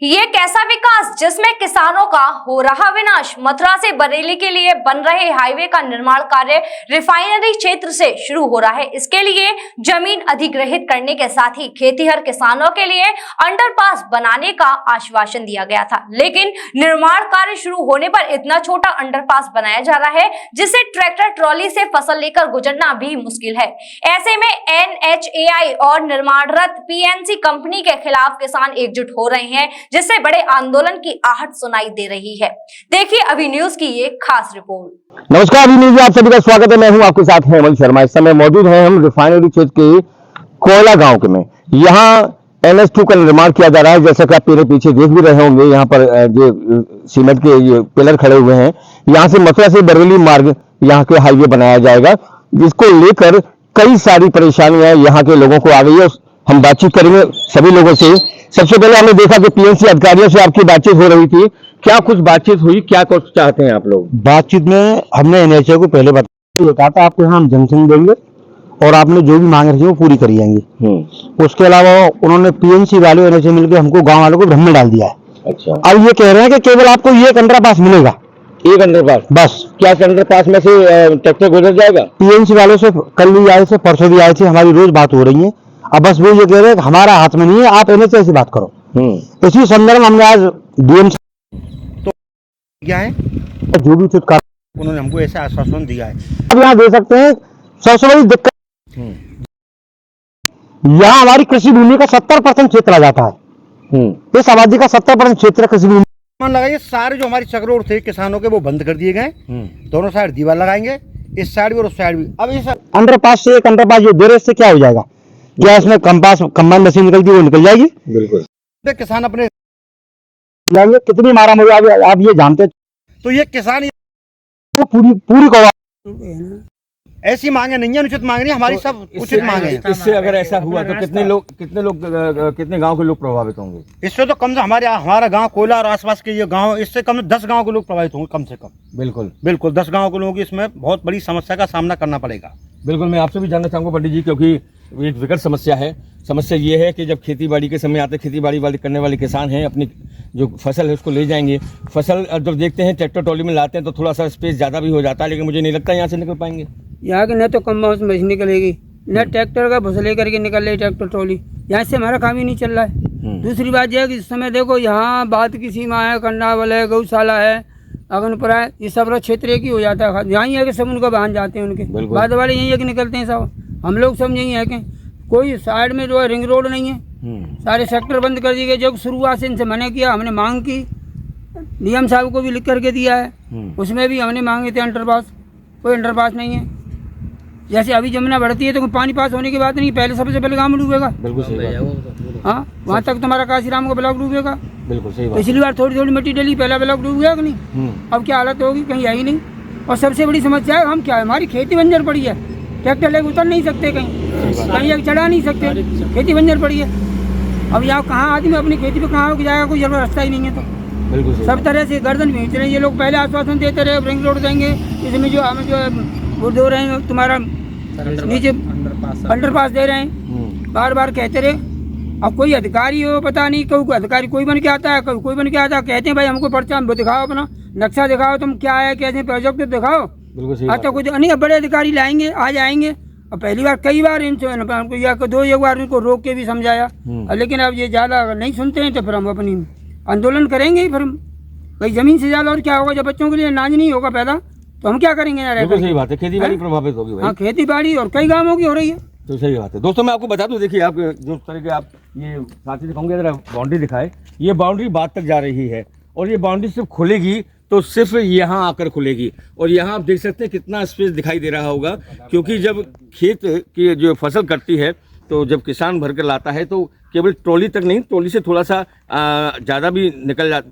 ये कैसा विकास जिसमें किसानों का हो रहा विनाश। मथुरा से बरेली के लिए बन रहे हाईवे का निर्माण कार्य रिफाइनरी क्षेत्र से शुरू हो रहा है। इसके लिए जमीन अधिग्रहित करने के साथ ही खेतीहर किसानों के लिए अंडरपास बनाने का आश्वासन दिया गया था, लेकिन निर्माण कार्य शुरू होने पर इतना छोटा अंडरपास बनाया जा रहा है जिससे ट्रैक्टर ट्रॉली से फसल लेकर गुजरना भी मुश्किल है। ऐसे में NHAI और निर्माणरत PNC कंपनी के खिलाफ किसान एकजुट हो रहे हैं, जिससे बड़े आंदोलन की आहट सुनाई दे रही है। देखिए अभी न्यूज की ये खास रिपोर्ट। नमस्कार, अभी न्यूज में आप सभी का स्वागत है। मैं हूं आपके साथ हेमंत शर्मा। इस समय मौजूद हैं हम रिफाइनरी क्षेत्र के कोयला गांव के में। यहाँ NH2 का निर्माण किया जा रहा है। जैसा कि आप मेरे पीछे देख भी रहे होंगे, यहाँ पर जो सीमेंट के ये पिलर खड़े हुए हैं। यहाँ से मथुरा से बरेली मार्ग यहाँ के हाईवे बनाया जाएगा, जिसको लेकर कई सारी परेशानियां यहाँ के लोगों को आ गई है। हम बातचीत करेंगे सभी लोगों से। सबसे पहले हमने देखा कि PNC अधिकारियों से आपकी बातचीत हो रही थी, क्या कुछ बातचीत हुई, क्या कुछ चाहते हैं आप लोग? बातचीत में हमने NHAI को पहले बताया था आपको यहाँ हम जंक्शन देंगे और आपने जो भी मांग रखी है वो पूरी करी जाएंगी। उसके अलावा उन्होंने PNC वाले NHAI मिलकर हमको गांव वालों को भ्रम में डाल दिया है। अच्छा, अब ये कह रहे हैं कि केवल आपको ये एक अंडरपास मिलेगा, एक अंडरपास बस। क्या अंडरपास में से ट्रैक्टर गुजर जाएगा? PNC वालों से कल भी आए थे, परसों भी आए थे, हमारी रोज बात हो रही है। अब बस वो ये कह रहे हैं हमारा हाथ में नहीं है, आप NHAI से बात करो। इसी संदर्भ में हमने आज DM तो क्या है जो भी उचित कार्य उन्होंने हमको ऐसा आश्वासन दिया है। अब यहाँ दे सकते हैं। सबसे बड़ी दिक्कत यहाँ हमारी कृषि भूमि का 70% क्षेत्र आ जाता है। इस आबादी का 70% क्षेत्र कृषि भूमि। मान लगाइए सारे जो हमारी चक्रोड़ थे किसानों के वो बंद कर दिए गए। दोनों साइड दीवार लगाएंगे, इस साइड भी और उस साइड भी। अब इस अंडरपास से एक अंडरपास जो दे रहे इससे क्या हो जाएगा? क्या इसमें कंबाइन मशीन निकलती है वो निकल जाएगी? बिल्कुल। किसान अपने जाएंगे कितनी मारा मुझे आप ये जानते हैं। तो ये किसान वो पूरी कौवा ऐसी मांगे नहीं है, अनुचित मांगे नहीं, हमारी सब उचित मांगे हैं। इससे अगर ऐसा हुआ तो कितने गांव के लोग प्रभावित होंगे? इससे तो कम से हमारा गांव कोयला और आसपास के ये गांव, इससे कम 10 गांव के लोग प्रभावित होंगे कम से कम। बिल्कुल 10 गांव के लोगों की इसमें बहुत बड़ी समस्या का सामना करना पड़ेगा। बिल्कुल, मैं आपसे भी जानना चाहूंगा पंडित जी, क्योंकि एक विकट समस्या है। समस्या ये है कि जब खेती बाड़ी के समय आते, खेती बाड़ी वाले करने वाले किसान हैं, अपनी जो फसल है उसको ले जाएंगे। फसल जब देखते हैं ट्रैक्टर ट्रॉली में लाते हैं तो थोड़ा सा स्पेस ज़्यादा भी हो जाता है, लेकिन मुझे नहीं लगता यहाँ से निकल पाएंगे। यहाँ के न तो कंपाउंड मशीन निकलेगी, न ट्रैक्टर का भूसा लेकर के निकल रही ट्रैक्टर ट्रॉली। यहाँ से हमारा काम ही नहीं चल रहा है। दूसरी बात यह है कि इस समय देखो यहाँ बात की सीमा है, कंडावल है, गौशाला है, अगनपुरा है, ये सब क्षेत्र एक ही हो जाता है। यहाँ ही है कि सब उनको बहान जाते हैं, उनके बाद वाले यही है कि निकलते हैं सब। हम लोग सब यही है कि कोई साइड में जो है रिंग रोड नहीं है, सारे सेक्टर बंद कर दिए गए। जब शुरुआत से इनसे मना किया, हमने मांग की, DM साहब को भी लिख करके दिया है, उसमें भी हमने मांगे थे अंडरपास, कोई अंडरपास नहीं है। जैसे अभी जमुना बढ़ती है तो पानी पास होने की बात नहीं, पहले सबसे पहले गाँव में डूबेगा। बिल्कुल सही बात है। हाँ, वहाँ तक तुम्हारा काशीराम का ब्लॉक डूबेगा। बिल्कुल सही बात। पिछली बार थोड़ी थोड़ी मिट्टी डली, पहला ब्लॉक डूब गया कि नहीं? अब क्या हालत होगी, कहीं है ही नहीं। और सबसे बड़ी समस्या है हम क्या है, हमारी खेती बंजर पड़ी है। ट्रैक्टर लेकर उतर नहीं सकते, कहीं चढ़ा नहीं सकते, खेती बंजर पड़ी है। अब यहाँ कहाँ आदमी अपनी खेती पे कहाँ जाएगा, कोई जरूर रास्ता ही नहीं है। तो बिल्कुल सब तरह से गर्दन भींच रहे हैं ये लोग। पहले आश्वासन देते रहे रिंग रोड देंगे, इसमें जो हमें जो वो दे रहे हैं तुम्हारा नीचे अंडरपास दे रहे हैं, बार बार कहते रहे। अब कोई अधिकारी हो पता नहीं, कोई अधिकारी कोई बन के आता है, कोई बन के आता है, कहते हैं भाई हमको पर्चा दिखाओ, अपना नक्शा दिखाओ, तुम क्या है कैसे प्रोजेक्ट दिखाओ। आज तो कुछ नहीं, बड़े अधिकारी लाएंगे, आ जाएंगे। और पहली बार कई बार इनसे एक बार इनको रोक के भी समझाया, लेकिन अब ये ज़्यादा अगर नहीं सुनते हैं तो फिर हम अपनी आंदोलन करेंगे ही। फिर हम भाई जमीन से ज़्यादा और क्या होगा, जब बच्चों के लिए अनाज नहीं होगा पैदा तो हम क्या करेंगे यार? बिल्कुल सही बात है, खेती बाड़ी प्रभावित होगी भाई। हाँ, खेती बाड़ी और कई गाँवों की हो रही है। तो सही बात है। दोस्तों मैं आपको बता दूं, देखिए आप जो तरह के आप ये साथी दिखाऊंगे, जरा बाउंड्री दिखाए। ये बाउंड्री बात तक जा रही है और ये बाउंड्री सिर्फ खुलेगी तो सिर्फ यहाँ आकर खुलेगी। और यहाँ आप देख सकते हैं कितना स्पेस दिखाई दे रहा होगा, क्योंकि जब खेत की जो फसल कटती है तो जब किसान भर कर लाता है तो केवल ट्रॉली तक नहीं, ट्रॉली से थोड़ा सा ज़्यादा भी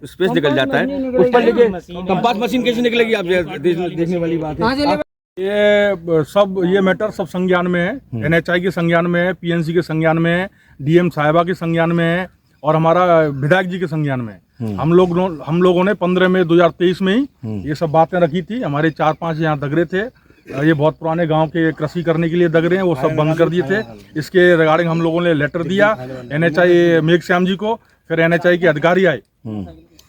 स्पेस निकल जाता है। उस पर लेके कंपास मशीन कैसे निकलेगी, आप देखने वाली बात है। ये सब ये मैटर सब संज्ञान में है, NHAI के संज्ञान में है, PNC के संज्ञान में है, DM साहिबा के संज्ञान में है और हमारा विधायक जी के संज्ञान में है। हम लोगों ने 15 मई 2023 में ही ये सब बातें रखी थी। हमारे 4-5 यहाँ दगरे थे, ये बहुत पुराने गांव के कृषि करने के लिए दग रहे हैं, वो सब बंद कर दिए थे। इसके रिगार्डिंग हम लोगों ने लेटर दिया NHAI मेघश्याम जी को, फिर NHI के अधिकारी आए।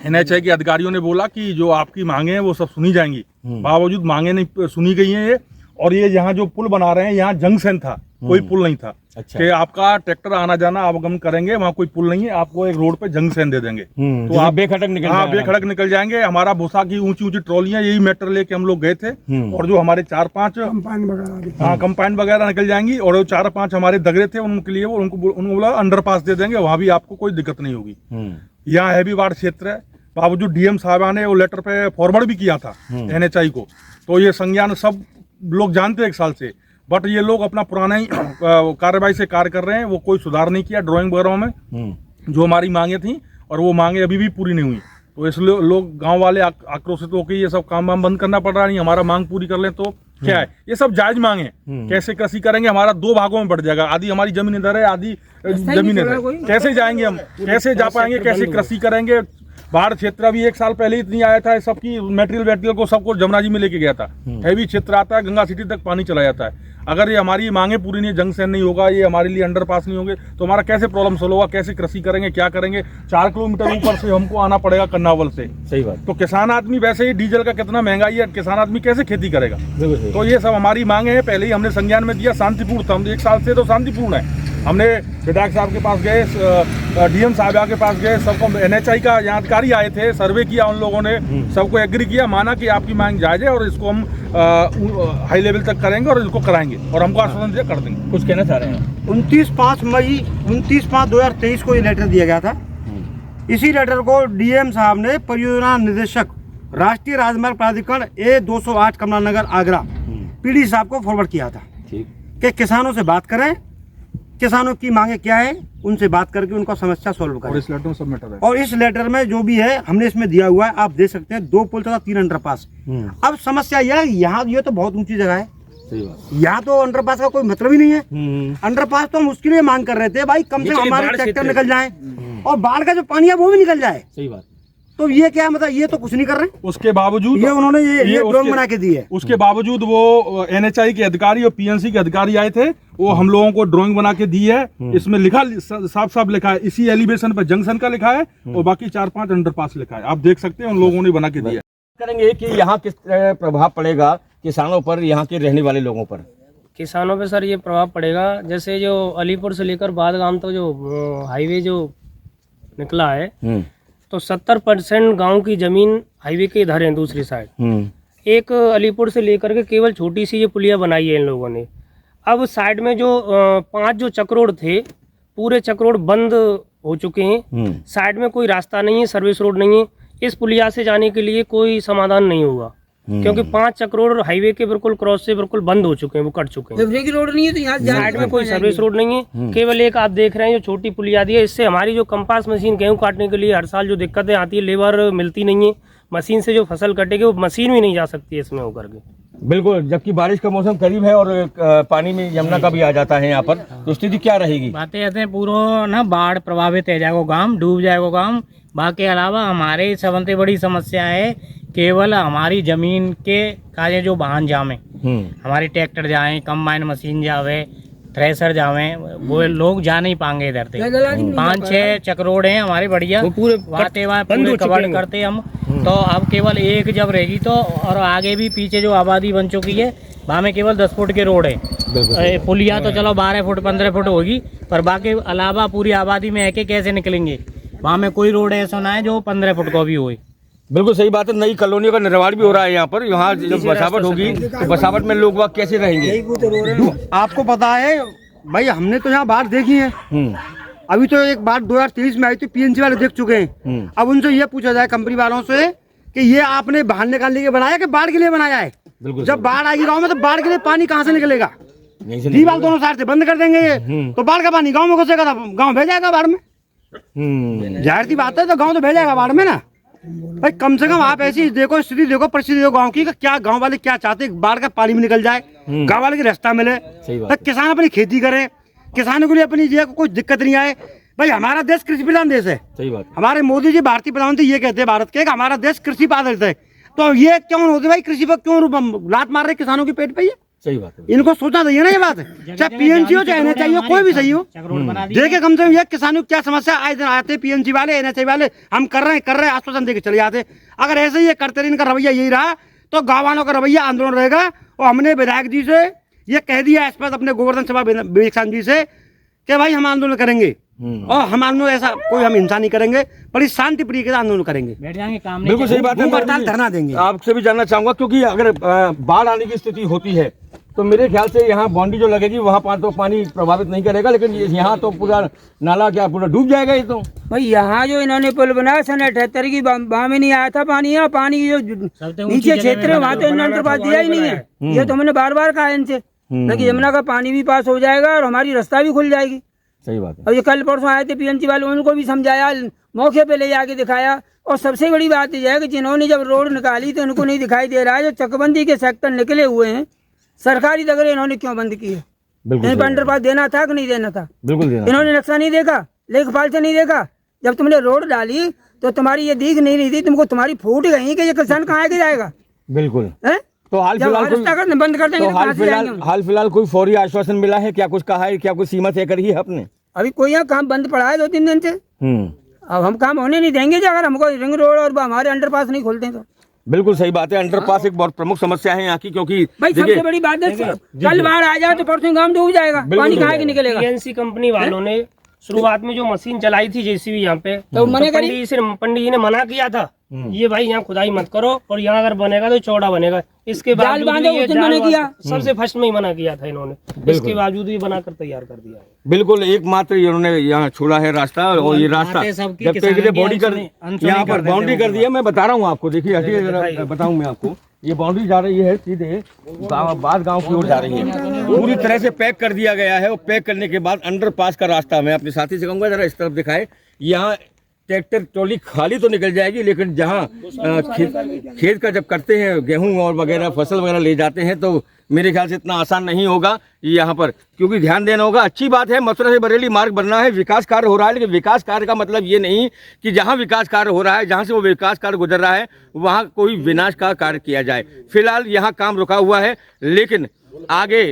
NHI के अधिकारियों ने बोला कि जो आपकी मांगे हैं वो सब सुनी जाएंगी। बावजूद मांगे नहीं सुनी गई हैं ये। और ये यहाँ जो पुल बना रहे हैं, यहाँ जंक्शन था, कोई पुल नहीं था। अच्छा। कि आपका ट्रैक्टर आना जाना आवागमन करेंगे, वहाँ कोई पुल नहीं है, आपको एक रोड पे जंक्शन दे देंगे तो आप बेखटक निकल हाँ जाएंगे। बेखड़क निकल जाएंगे। हमारा भूसा की ऊंची ऊंची ट्रॉलियां, यही मैटर लेके हम लोग गए थे। और जो हमारे 4-5 कंपाइन वगैरह निकल जाएंगी। और जो 4-5 हमारे दगरे थे उनके लिए वो उनको बोला अंडरपास दे देंगे, वहाँ भी आपको कोई दिक्कत नहीं होगी। यहाँ हैवी बाढ़ क्षेत्र है, बावजूद डीएम साहबा ने वो लेटर पे फॉरवर्ड भी किया था NHI को। तो ये संज्ञान सब लोग जानते हैं 1 साल से, बट ये लोग अपना पुराना ही कार्रवाई से कार्य कर रहे हैं। वो कोई सुधार नहीं किया ड्राइंग वगैरह में जो हमारी मांगे थी, और वो मांगे अभी भी पूरी नहीं हुई। तो इसलिए लोग गांव वाले आक्रोशित होकर ये सब काम वाम बंद करना पड़ रहा नहीं, हमारा मांग पूरी कर लें तो क्या है। ये सब जायज मांगे हैं। कैसे कृषि करेंगे, हमारा 2 भागों में बढ़ जाएगा, आधी हमारी जमीन इधर है, आधी जमीन इधर है। कैसे जाएंगे हम, कैसे जा पाएंगे, कैसे कृषि करेंगे। बाढ़ क्षेत्र अभी 1 साल पहले इतनी आया था, सबकी मटेरियल को सबको जमुना जी में लेके गया था। हैवी क्षेत्र आता है, गंगा सिटी तक पानी चला जाता है। अगर ये हमारी मांगे पूरी नहीं, जंक्शन नहीं होगा, ये हमारे लिए अंडरपास नहीं होंगे, तो हमारा कैसे प्रॉब्लम सोल्व होगा, कैसे कृषि करेंगे, क्या करेंगे। 4 किलोमीटर ऊपर से हमको आना पड़ेगा कन्नावल से। सही बात। तो किसान आदमी वैसे ही डीजल का कितना महंगाई है, किसान आदमी कैसे खेती करेगा। तो ये सब हमारी मांगे हैं, पहले ही हमने संज्ञान में दिया, शांतिपूर्ण था। हम 1 साल से तो शांतिपूर्ण है। हमने विधायक साहब के पास गए, डीएम साहबा के पास गए, सबको NHI का यहाँ अधिकारी आए थे, सर्वे किया उन लोगों ने, सबको एग्री किया, माना कि आपकी मांग जायज है और इसको हम हाई लेवल तक करेंगे और इसको कराएंगे, और हमको आश्वासन दिया कर देंगे। कुछ कहना चाह रहे हैं? 29/5/2023 को ये लेटर दिया गया था। इसी लेटर को डीएम साहब ने परियोजना निदेशक राष्ट्रीय राजमार्ग प्राधिकरण A208 कमलानगर आगरा PD साहब को फॉरवर्ड किया था कि किसानों से बात करें, किसानों की मांगे क्या है, उनसे बात करके उनका समस्या सॉल्व करें। और इस लेटर में सब मैटर है। और इस लेटर में जो भी है हमने इसमें दिया हुआ है, आप देख सकते हैं, 2 पुल तथा 3 अंडरपास। अब समस्या यह है, यहाँ ये तो बहुत ऊंची जगह है, यहाँ तो अंडरपास का कोई मतलब ही नहीं है। अंडरपास तो हम उसके लिए मांग कर रहे थे, भाई कम से कम हमारे ट्रैक्टर निकल जाए और बाढ़ का जो पानी है वो भी निकल जाए। सही बात। तो ये क्या मतलब, ये तो कुछ नहीं कर रहे। उसके बावजूद ये उन्होंने ये ड्राइंग बना के दी है। उसके बावजूद वो NHI के अधिकारी और PNC के अधिकारी आए थे, वो हम लोगों को ड्राइंग बना के दी है। इसमें लिखा साफ लिखा है, इसी एलिवेशन पर जंक्शन का लिखा है और बाकी 4-5 अंडरपास लिखा है। आप देख सकते हैं उन लोगों ने बना के दिया। करेंगे कि यहाँ किस तरह प्रभाव पड़ेगा किसानों पर, यहाँ के रहने वाले लोगों पर? किसानों पे सर ये प्रभाव पड़ेगा, जैसे जो अलीपुर से लेकर बादगाम तो जो हाईवे जो निकला है, तो 70% गांव की जमीन हाईवे के इधर है, दूसरी साइड। एक अलीपुर से लेकर के केवल छोटी सी ये पुलिया बनाई है इन लोगों ने। अब साइड में जो 5 जो चक रोड थे, पूरे चक रोड बंद हो चुके हैं। साइड में कोई रास्ता नहीं है, सर्विस रोड नहीं है। इस पुलिया से जाने के लिए कोई समाधान नहीं होगा, क्योंकि 5 चक रोड हाईवे के बिल्कुल क्रॉस से बिल्कुल बंद हो चुके हैं, वो कट चुके हैं। रोड नहीं है तो यहाँ साइड में कोई सर्विस रोड नहीं है। केवल एक आप देख रहे हैं जो छोटी पुलिया दी है, इससे हमारी जो कंपास मशीन गेहूं काटने के लिए हर साल जो दिक्कतें आती है, लेबर मिलती नहीं है, मशीन से जो फसल कटेगी वो मशीन भी नहीं जा सकती है इसमें होकर के। बिल्कुल, जबकि बारिश का मौसम करीब है और पानी में यमुना का भी आ जाता है यहाँ पर, तो स्थिति क्या रहेगी? बातें ऐसे हैं, पूरा ना बाढ़ प्रभावित है जाएगा गांव, डूब जाएगा गांव। बाकी अलावा हमारे सबसे बड़ी समस्या है केवल हमारी जमीन के काजे जो वाहन जामे, हमारे ट्रैक्टर जाए, कंबाइन मशीन जावे, थ्रेसर जावे, वो लोग जा नहीं पाएंगे इधर से। 5-6 चक रोड हैं हमारे बढ़िया, पूरे कवर करते हम। तो अब केवल एक जब रहेगी तो, और आगे भी पीछे जो आबादी बन चुकी है वहाँ में केवल 10 फुट के रोड है। पुलिया तो चलो 12 फुट 15 फुट होगी, पर बाकी अलावा पूरी आबादी में है कि कैसे निकलेंगे। वहाँ में कोई रोड ऐसा ना है जो 15 फुट का भी हो। बिल्कुल सही बात है। नई कॉलोनियों का निर्माण भी हो रहा है यहाँ पर। यहाँ जब बसावट होगी तो बसावट में लोग वहाँ कैसे रहेंगे? आपको पता है भाई, हमने तो यहाँ बाढ़ देखी है। अभी तो एक बाढ़ 2023 में आई थी, PNC वाले देख चुके हैं। अब उनसे ये पूछा जाए कंपनी वालों से कि ये आपने बाहर निकालने के लिए बनाया कि बाढ़ के लिए बनाया है? जब बाढ़ आएगी गाँव में तो बाढ़ के लिए पानी कहाँ से निकलेगा? दीवार दोनों साइड से बंद कर देंगे ये, तो बाढ़ का पानी गाँव में घुसेगा, गाँव भेज जाएगा बाढ़ में। जाहिर सी बात है, तो गाँव तो भेजेगा बाढ़ में ना। भाई कम से कम आप ऐसी देखो, स्थिति देखो, परिस्थिति देखो गांव की, क्या गांव वाले क्या चाहते हैं, बाढ़ का पानी भी निकल जाए, गांव वाले की रास्ता मिले, तो किसान अपनी खेती करे, किसानों के लिए अपनी जो कोई दिक्कत नहीं आए। भाई हमारा देश कृषि प्रधान देश है। सही बात। हमारे मोदी जी भारतीय प्रधानमंत्री ये कहते हैं भारत के, हमारा देश कृषि पर आधारित है। तो ये क्यों होते भाई, कृषि पर क्यों लात मार रहे किसानों के पेट पे? ये सही बात है। इनको सोचना चाहिए ना ये बात, चाहे पीएनसी हो चाहे एनएचआई हो, कोई भी सही हो। देखे कम से कम ये किसानों की क्या समस्या, आए दिन आते पीएनसी वाले एनएचआई वाले, हम कर रहे हैं आश्वासन देके चले जाते। अगर ऐसे ही ये करते रहे, इनका रवैया यही रहा तो गाँव वालों का रवैया आंदोलन रहेगा। और हमने विधायक जी से ये कह दिया इस पर अपने गोवर्धन सभा विवेक जी से कि भाई हम आंदोलन करेंगे, और हम आंदोलन ऐसा कोई हम हिंसा नहीं करेंगे, बड़ी शांति प्रिय के आंदोलन करेंगे। बैठ जाएंगे, काम नहीं बिल्कुल सही बात है। हड़ताल धरना देंगे। आपसे भी जानना चाहूंगा, क्योंकि अगर बाढ़ आने की स्थिति होती है तो मेरे ख्याल से यहाँ बाउंड्री जो लगेगी वहाँ तो पानी प्रभावित नहीं करेगा, लेकिन यहाँ तो पूरा नाला क्या पूरा डूब जाएगा ये तो। भाई यहाँ जो इन्होंने पुल बनाया सन 78 की वहाँ में नहीं आया था पानी, यहाँ पानी जो नीचे क्षेत्र है वहाँ तो इन्होंने पास दिया ही नहीं है। ये तो हमने बार बार कहा इनसे, लेकिन यमुना का पानी भी पास हो जाएगा और हमारी रास्ता भी खुल जाएगी। सही बात है। और ये कल परसों आए थे पीएनसी वाले, उनको भी समझाया, मौके पे ले जाके दिखाया। और सबसे बड़ी बात यह है कि जिन्होंने जब रोड निकाली तो उनको नहीं दिखाई दे रहा है जो चकबंदी के सेक्टर निकले हुए हैं, सरकारी दगरे इन्होंने क्यों बंद की है? इन पर अंडरपास देना था कि नहीं देना था? बिल्कुल देना। इन्होंने नक्शा नहीं देखा, लेखपाल से नहीं देखा। जब तुमने रोड डाली तो तुम्हारी ये दिख नहीं रही थी, तुमको तुम्हारी फूट गई कि ये किसान कहाँ के जाएगा। बिल्कुल। है तो हाल बंद कर देंगे, हाल फिलहाल कोई फौरी आश्वासन मिला है क्या? कुछ कहा है क्या? कुछ सीमा तय करी है आपने? अभी कोई यहाँ काम बंद पड़ा है 2-3 दिन से। अब हम काम होने नहीं देंगे जो अगर हमको रिंग रोड और हमारे अंडरपास नहीं खोलते तो। बिल्कुल सही बात है। अंडरपास एक बहुत प्रमुख समस्या है यहाँ की, क्योंकि भाई सबसे बड़ी बात है कल बाढ़ आ जाए तो परसों गांव डूब जाएगा, पानी कहाँ के निकलेगा। पीएनसी कंपनी वालों ने शुरुआत में जो मशीन चलाई थी जेसीबी यहाँ पे, तो पंडित जी ने मना किया था ये भाई यहाँ खुदाई मत करो, और यहाँ अगर बनेगा तो चौड़ा बनेगा। इसके बावजूद सबसे फर्स्ट में ही मना किया था इन्होंने, इसके बावजूद भी बनाकर तैयार कर दिया। बिल्कुल एकमात्र इन्होंने यहाँ छोड़ा है रास्ता, और ये रास्ता जब तक बॉडी कर यहाँ पर बाउंड्री कर दी है। मैं बता रहा हूँ आपको, देखिए हटिए बताऊँ मैं आपको, ये बाउंड्री जा रही है सीधे बाद गांव की ओर जा रही है, पूरी तरह से पैक कर दिया गया है। और पैक करने के बाद अंडरपास का रास्ता, मैं अपने साथी से कहूँगा जरा इस तरफ दिखाए, यहाँ ट्रैक्टर ट्रॉली खाली तो निकल जाएगी, लेकिन जहाँ खेत का जब करते हैं गेहूं और वगैरह फसल वगैरह ले जाते हैं तो मेरे ख्याल से इतना आसान नहीं होगा यहाँ पर, क्योंकि ध्यान देना होगा। अच्छी बात है मथुरा से बरेली मार्ग बनना है, विकास कार्य हो रहा है, लेकिन विकास कार्य का मतलब ये नहीं कि जहाँ विकास कार्य हो रहा है, जहाँ से वो विकास कार्य गुजर रहा है वहाँ कोई विनाश का कार्य किया जाए। फिलहाल यहाँ काम रुका हुआ है, लेकिन आगे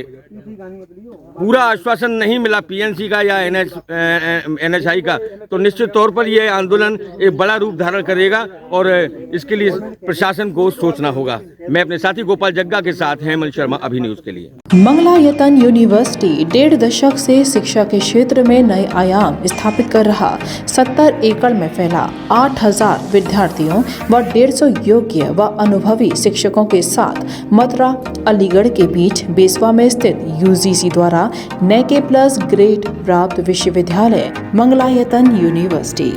पूरा आश्वासन नहीं मिला पीएनसी का या एनएचआई का, तो निश्चित तौर पर यह आंदोलन एक बड़ा रूप धारण करेगा और इसके लिए प्रशासन को सोचना होगा। मैं अपने साथी गोपाल जग्गा के साथ हेमल शर्मा, अभी न्यूज के लिए। मंगलायतन यूनिवर्सिटी 1.5 दशक से शिक्षा के क्षेत्र में नए आयाम स्थापित कर रहा। 70 एकड़ में फैला 8000 विद्यार्थियों व 150 योग्य व अनुभवी शिक्षकों के साथ मथुरा अलीगढ़ के बीच बेसवा में स्थित यूजीसी द्वारा NAC+ ग्रेड प्राप्त विश्वविद्यालय मंगलायतन यूनिवर्सिटी।